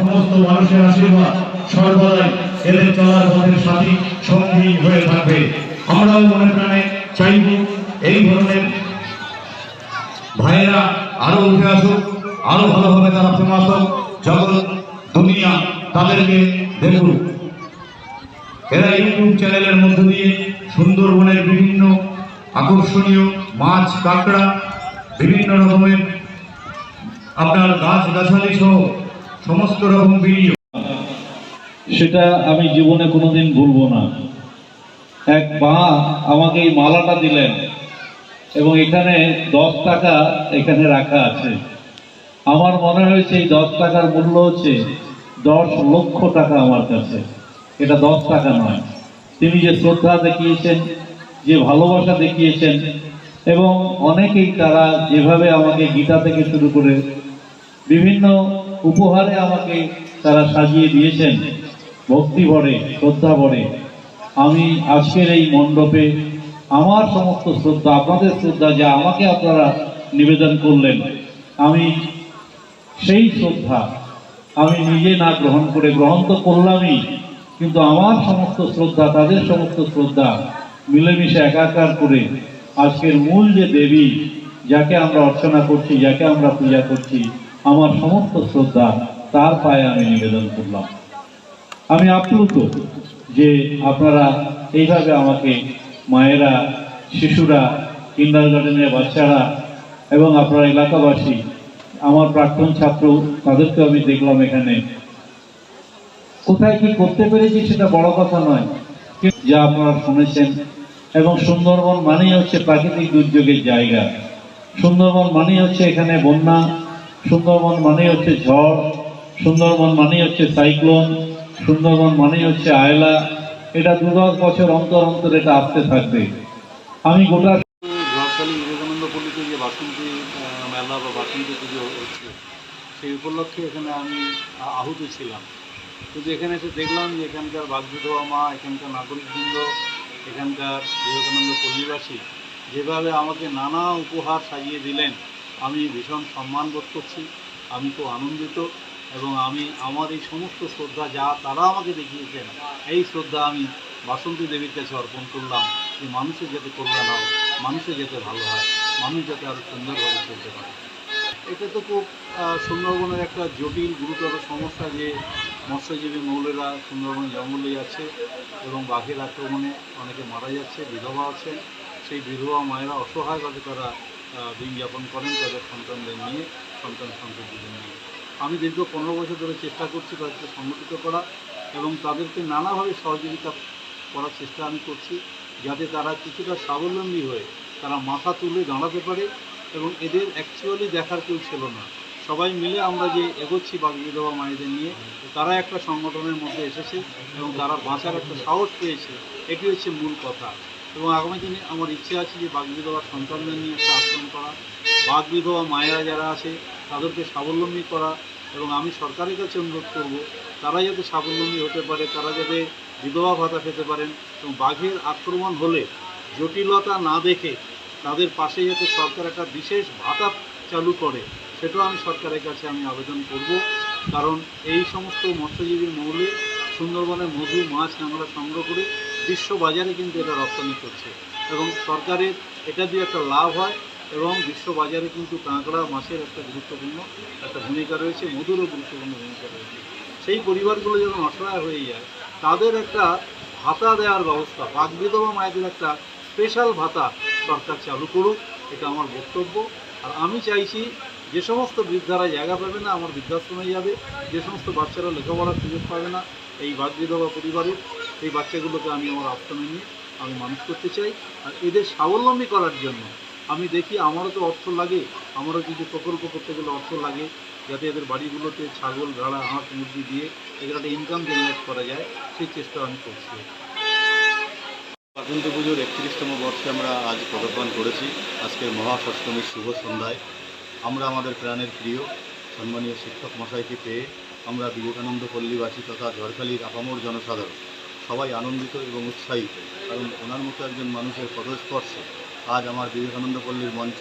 সমস্ত মানুষের আশীর্বাদ সর্বদাই এদের চলার পথের সাথী সঙ্গী হয়ে থাকবে। আমরাও মনে প্রাণে চাইব এই ধরনের ভাইয়েরা আরো উঠে আসুক, আরো ভালোভাবে তারা ফেমাস হোক, জগৎ দুনিয়া তাদেরকে দেখুক। এরা ইউটিউব চ্যানেলের মধ্য দিয়ে সুন্দরবনের বিভিন্ন আকর্ষণীয় মাছ, কাঁকড়া, বিভিন্ন রকমের আপনার গাছ গাছালি সহ সমস্ত রকম ভিডিও, সেটা আমি জীবনে কোনোদিন ভুলবো না। এক মা আমাকে এই মালাটা দিলেন এবং এখানে 10 টাকা এখানে রাখা আছে। আমার মনে হয়েছে এই 10 টাকার মূল্য হচ্ছে 10 লক্ষ টাকা আমার কাছে। এটা 10 টাকা নয়। তিনি যে শ্রদ্ধা দেখিয়েছেন, যে ভালোবাসা দেখিয়েছেন, এবং অনেকেই তারা যেভাবে আমাকে গীতা থেকে শুরু করে বিভিন্ন উপহারে আমাকে তারা সাজিয়ে দিয়েছেন ভক্তি ভরে, শ্রদ্ধা ভরে, আমি আজকের এই মণ্ডপে আমার সমস্ত শ্রদ্ধা, আপনাদের শ্রদ্ধা যা আমাকে আপনারা নিবেদন করলেন, আমি সেই শ্রদ্ধা আমি নিজে না গ্রহণ করে, গ্রহণ তো করলামই, কিন্তু আমার সমস্ত শ্রদ্ধা, তাদের সমস্ত শ্রদ্ধা মিলেমিশে একাকার করে আজকের মূল যে দেবী যাকে আমরা অর্চনা করছি, যাকে আমরা পূজা করছি, আমার সমস্ত শ্রদ্ধা তার পায়ে আমি নিবেদন করলাম। আমি আপ্লুত যে আপনারা এইভাবে আমাকে, মায়েরা, শিশুরা, কিন্ডারগার্ডেনের বাচ্চারা এবং আপনারা এলাকাবাসী, আমার প্রাক্তন ছাত্র, তাদেরকে আমি দেখলাম এখানে। কোথায় কি করতে পেরেছি সেটা বড় কথা নয়, যা আপনারা শুনেছেন। এবং সুন্দরবন মানেই হচ্ছে প্রাকৃতিক দুর্যোগের জায়গা। সুন্দরবন মানেই হচ্ছে এখানে বন্যা, সুন্দরবন মানেই হচ্ছে ঝড়, সুন্দরবন মানেই হচ্ছে সাইক্লোন, সুন্দরবন মানেই হচ্ছে আয়লা। এটা 2-10 বছর অন্তর অন্তর এটা আসতে থাকবে। আমি গোটা ঝড়খালি বিবেকানন্দ পল্লীতে যে বাসন্তী মেলা বা বাসন্তী পুজো হচ্ছে, সেই উপলক্ষে এখানে আমি আহুত ছিলাম। কিন্তু এখানে এসে দেখলাম যে এখানকার বাগবিধবা মা, এখানকার নাগরিকবৃন্দ, এখানকার বিবেকানন্দ পল্লীবাসী যেভাবে আমাকে নানা উপহার সাজিয়ে দিলেন, আমি ভীষণ সম্মান বোধ করছি। আমি খুব আনন্দিত এবং আমি আমার এই সমস্ত শ্রদ্ধা যা তারা আমাকে দেখিয়েছেন, এই শ্রদ্ধা আমি বাসন্তী দেবীর কাছে অর্পণ করলাম যে মানুষের যাতে কল্যাণ হয়, মানুষের যাতে ভালো হয়, মানুষ যাতে আরও সুন্দরভাবে চলতে পারে। এটা তো খুব সুন্দরবনের একটা জটিল গুরুতর সমস্যা যে মৎস্যজীবী মৌলেরা সুন্দরবন জঙ্গলে যাচ্ছে এবং বাঘের আক্রমণে অনেকে মারা যাচ্ছে, বিধবা আছেন। সেই বিধবা মায়েরা অসহায়ভাবে তারা দিন যাপন করেন তাদের সন্তানদের নিয়ে, সন্তান সন্ততিদের নিয়ে। আমি দীর্ঘ 15 বছর ধরে চেষ্টা করছি তাদেরকে সংগঠিত করা এবং তাদেরকে নানাভাবে সহযোগিতা করার চেষ্টা আমি করছি, যাতে তারা কিছুটা স্বাবলম্বী হয়ে তারা মাথা তুলে দাঁড়াতে পারে। এবং এদের অ্যাকচুয়ালি দেখার কেউ ছিল না, সবাই মিলে আমরা যে এগোচ্ছি বাগবিধবা মায়েদের নিয়ে, তারা একটা সংগঠনের মধ্যে এসেছে এবং তারা বাঁচার একটা সাহস পেয়েছে, এটি হচ্ছে মূল কথা। এবং আগামী দিনে আমার ইচ্ছে আছে যে বাগবিধবার সন্তানদের নিয়ে একটা আশ্রম করা, বাগবিধবা মায়েরা যারা আছে তাদেরকে স্বাবলম্বী করা। এবং আমি সরকারের কাছে অনুরোধ করব তারা যাতে স্বাবলম্বী হতে পারে, তারা যাতে বিধবা ভাতা পেতে পারেন এবং বাঘের আক্রমণ হলে জটিলতা না দেখে তাদের পাশে যাতে সরকার একটা বিশেষ ভাতা চালু করে, সেটাও আমি সরকারের কাছে আমি আবেদন করব। কারণ এই সমস্ত মৎস্যজীবীর মৌলে সুন্দরবনের মধু, মাছ, কাঁকড়া সংগ্রহ করে বিশ্ব বাজারে কিন্তু এটা রপ্তানি করছে এবং সরকারের এটা দিয়ে একটা লাভ হয় এবং বিশ্ব বাজারে কিন্তু কাঁকড়া, মাছের একটা গুরুত্বপূর্ণ একটা ভূমিকা রয়েছে, মধুরও গুরুত্বপূর্ণ ভূমিকা রয়েছে। সেই পরিবারগুলো যখন অসহায় হয়ে যায় তাদের একটা ভাতা দেওয়ার ব্যবস্থা, বাগবিধবা মায়েদের একটা স্পেশাল ভাতা সরকার চালু করুক, এটা আমার বক্তব্য। আর আমি চাইছি যে সমস্ত বৃদ্ধারা জায়গা পাবে না আমার বৃদ্ধাশ্রমে যাবে, যে সমস্ত বাচ্চারা লেখাপড়ার সুযোগ পাবে না এই বাগবিধবা পরিবারের, এই বাচ্চাগুলোকে আমি আমার আশ্রমে নিয়ে আমি মানুষ করতে চাই। আর এদের স্বাবলম্বী করার জন্য আমি দেখি আমারও তো অর্থ লাগে, আমারও কিছু প্রকল্প করতে গেলে অর্থ লাগে, যাতে এদের বাড়িগুলোতে ছাগল, ভেড়া, হাঁস, মুরগি দিয়ে এদের একটা ইনকাম জেনারেট করা যায়, সেই চেষ্টা আমি করছি। বাসন্তী পুজোর 31তম বর্ষে আমরা আজ পদার্পণ করেছি। আজকের মহাষষ্ঠমীর শুভ সন্ধ্যায় আমরা আমাদের প্রাণের প্রিয় সম্মানীয় শিক্ষক মশাইকে পেয়ে আমরা বিবেকানন্দ পল্লীবাসী তথা ঝড়খালির আপামর জনসাধারণ সবাই আনন্দিত এবং উৎসাহিত। কারণ ওনার মতো একজন মানুষের পদস্পর্শে আজ আমার বিবেকানন্দ পল্লীর মঞ্চ,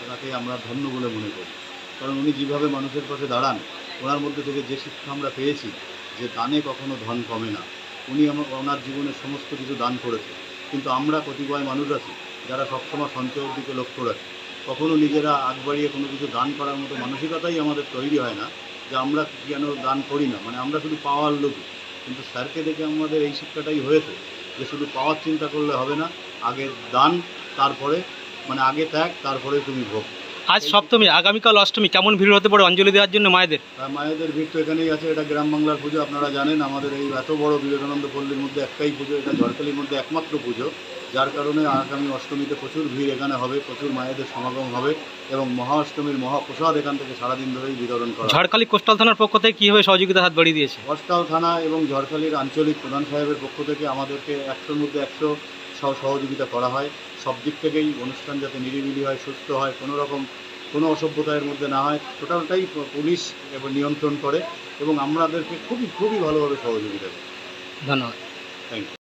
তাকে আমরা ধন্য বলে মনে করি। কারণ উনি যেভাবে মানুষের পাশে দাঁড়ান ওনার মধ্যে থেকে যে শিক্ষা আমরা পেয়েছি যে দানে কখনো ধন কমে না। উনি ওনার জীবনে সমস্ত কিছু দান করেছে, কিন্তু আমরা কতিপয় মানুষ আছি যারা সবসময় সঞ্চয়ের দিকে লক্ষ্য রাখি, কখনো নিজেরা আগ বাড়িয়ে কোনো কিছু দান করার মতো মানসিকতাই আমাদের তৈরি হয় না, যে আমরা কেন দান করি না, মানে আমরা শুধু পাওয়ার লোভী। কিন্তু স্যারকে দেখে আমাদের এই শিক্ষাটাই হয়েছে যে শুধু পাওয়ার চিন্তা করলে হবে না, আগে দান, তারপরে মানে আগে ত্যাগ, তারপরে তুমি ভোগ। আজ সপ্তমী, আগামীকাল অষ্টমী, কেমন ভিড় হতে পারে অঞ্জলি দেওয়ার জন্য মায়েদের? মায়েদের ভিড় তো এখানেই আছে, এটা গ্রাম বাংলার পুজো, আপনারা জানেন। আমাদের এই এত বড় বিবেকানন্দ পল্লীর মধ্যে একটাই পুজো, এটা ঝড়খালির মধ্যে একমাত্র পুজো, যার কারণে আগামী অষ্টমীতে প্রচুর ভিড় এখানে হবে, প্রচুর মায়েদের সমাগম হবে এবং মহাঅষ্টমীর মহাপ্রসাদ এখান থেকে সারাদিন ধরেই বিতরণ করা হবে। ঝড়খালি কোস্টাল থানার পক্ষ থেকে কীভাবে সহযোগিতার হাত বাড়িয়ে দিয়েছে? কোস্টাল থানা এবং ঝড়খালির আঞ্চলিক প্রধান সাহেবের পক্ষ থেকে আমাদেরকে 100-র মধ্যে 100 সহযোগিতা করা হয়। সব দিক থেকেই অনুষ্ঠান যাতে নিরিবিলি হয়, সুস্থ হয়, কোনো অসভ্যতার মধ্যে না হয়, টোটালটাই পুলিশ এবং নিয়ন্ত্রণ করে এবং আমাদেরকে খুবই খুবই ভালোভাবে সহযোগিতা করে। ধন্যবাদ। Thank you.